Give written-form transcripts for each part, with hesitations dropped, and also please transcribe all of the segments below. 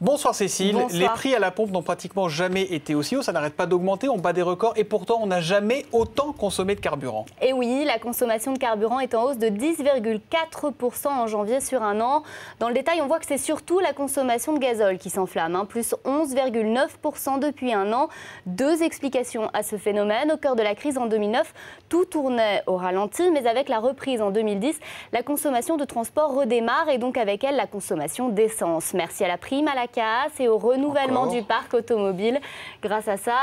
Bonsoir Cécile. Bonsoir. Les prix à la pompe n'ont pratiquement jamais été aussi hauts, ça n'arrête pas d'augmenter, on bat des records et pourtant on n'a jamais autant consommé de carburant. Et oui, la consommation de carburant est en hausse de 10,4% en janvier sur un an. Dans le détail, on voit que c'est surtout la consommation de gazole qui s'enflamme, plus 11,9% depuis un an. Deux explications à ce phénomène. Au cœur de la crise en 2009, tout tournait au ralenti, mais avec la reprise en 2010, la consommation de transport redémarre et donc avec elle la consommation d'essence. Merci à la prime à la casse et au renouvellement du parc automobile. Grâce à ça,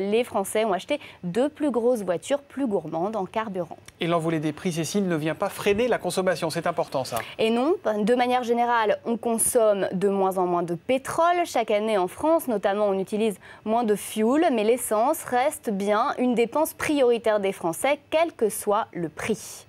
les Français ont acheté deux plus grosses voitures plus gourmandes en carburant. Et l'envolée des prix, Cécile, ne vient pas freiner la consommation, c'est important ça. Et non, de manière générale, on consomme de moins en moins de pétrole. Chaque année en France, notamment, on utilise moins de fuel, mais l'essence reste bien une dépense prioritaire des Français, quel que soit le prix.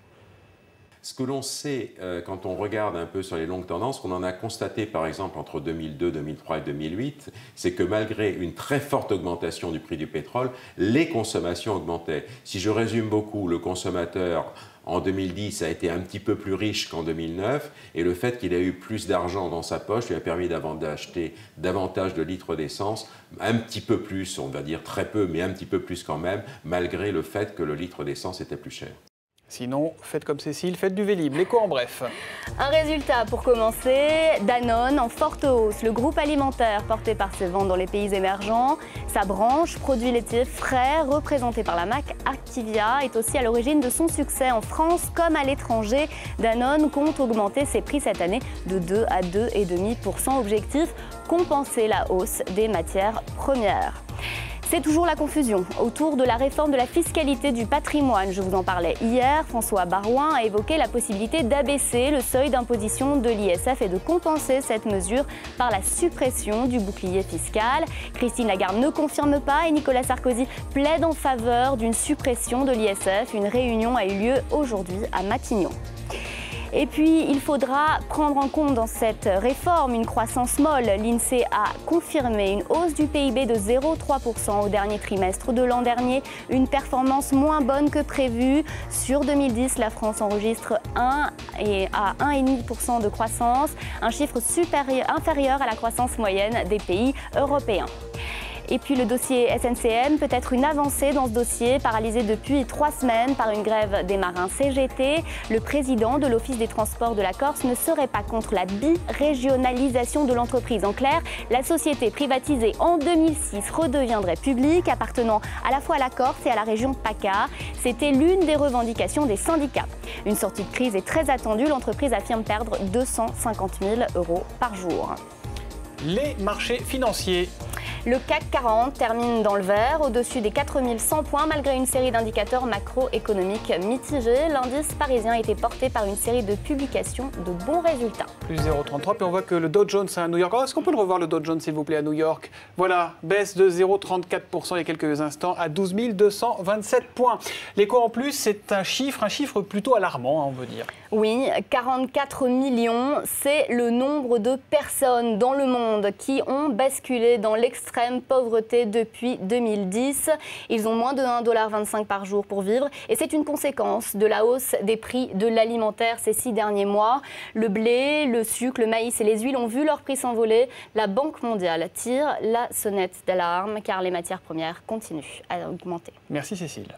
Ce que l'on sait quand on regarde un peu sur les longues tendances, qu'on en a constaté par exemple entre 2002, 2003 et 2008, c'est que malgré une très forte augmentation du prix du pétrole, les consommations augmentaient. Si je résume beaucoup, le consommateur en 2010 a été un petit peu plus riche qu'en 2009 et le fait qu'il ait eu plus d'argent dans sa poche lui a permis d'acheter davantage de litres d'essence, un petit peu plus, on va dire très peu, mais un petit peu plus quand même, malgré le fait que le litre d'essence était plus cher. Sinon, faites comme Cécile, faites du Vélib. L'écho en bref. Un résultat pour commencer, Danone en forte hausse. Le groupe alimentaire porté par ses ventes dans les pays émergents, sa branche produits laitiers frais, représentée par la marque Activia, est aussi à l'origine de son succès en France comme à l'étranger. Danone compte augmenter ses prix cette année de 2 à 2,5%. Objectif, compenser la hausse des matières premières. C'est toujours la confusion autour de la réforme de la fiscalité du patrimoine. Je vous en parlais hier. François Baroin a évoqué la possibilité d'abaisser le seuil d'imposition de l'ISF et de compenser cette mesure par la suppression du bouclier fiscal. Christine Lagarde ne confirme pas et Nicolas Sarkozy plaide en faveur d'une suppression de l'ISF. Une réunion a eu lieu aujourd'hui à Matignon. Et puis, il faudra prendre en compte dans cette réforme une croissance molle. L'INSEE a confirmé une hausse du PIB de 0,3% au dernier trimestre de l'an dernier, une performance moins bonne que prévue. Sur 2010, la France enregistre 1,5% de croissance, un chiffre inférieur à la croissance moyenne des pays européens. Et puis le dossier SNCM peut être une avancée dans ce dossier, paralysé depuis 3 semaines par une grève des marins CGT. Le président de l'Office des transports de la Corse ne serait pas contre la birégionalisation de l'entreprise. En clair, la société privatisée en 2006 redeviendrait publique, appartenant à la fois à la Corse et à la région PACA. C'était l'une des revendications des syndicats. Une sortie de crise est très attendue. L'entreprise affirme perdre 250 000 € par jour. Les marchés financiers. Le CAC 40 termine dans le vert, au-dessus des 4100 points, malgré une série d'indicateurs macroéconomiques mitigés. L'indice parisien a été porté par une série de publications de bons résultats. Plus 0,33, puis on voit que le Dow Jones à New York. Est-ce qu'on peut le revoir, le Dow Jones, s'il vous plaît, à New York? Voilà, baisse de 0,34% il y a quelques instants, à 12 227 points. L'écho en plus, c'est un chiffre plutôt alarmant, on veut dire. Oui, 44 millions, c'est le nombre de personnes dans le monde qui ont basculé dans l'extrême pauvreté depuis 2010. Ils ont moins de 1,25 $ par jour pour vivre et c'est une conséquence de la hausse des prix de l'alimentaire ces 6 derniers mois. Le blé, le sucre, le maïs et les huiles ont vu leur prix s'envoler. La Banque mondiale tire la sonnette d'alarme car les matières premières continuent à augmenter. Merci Cécile.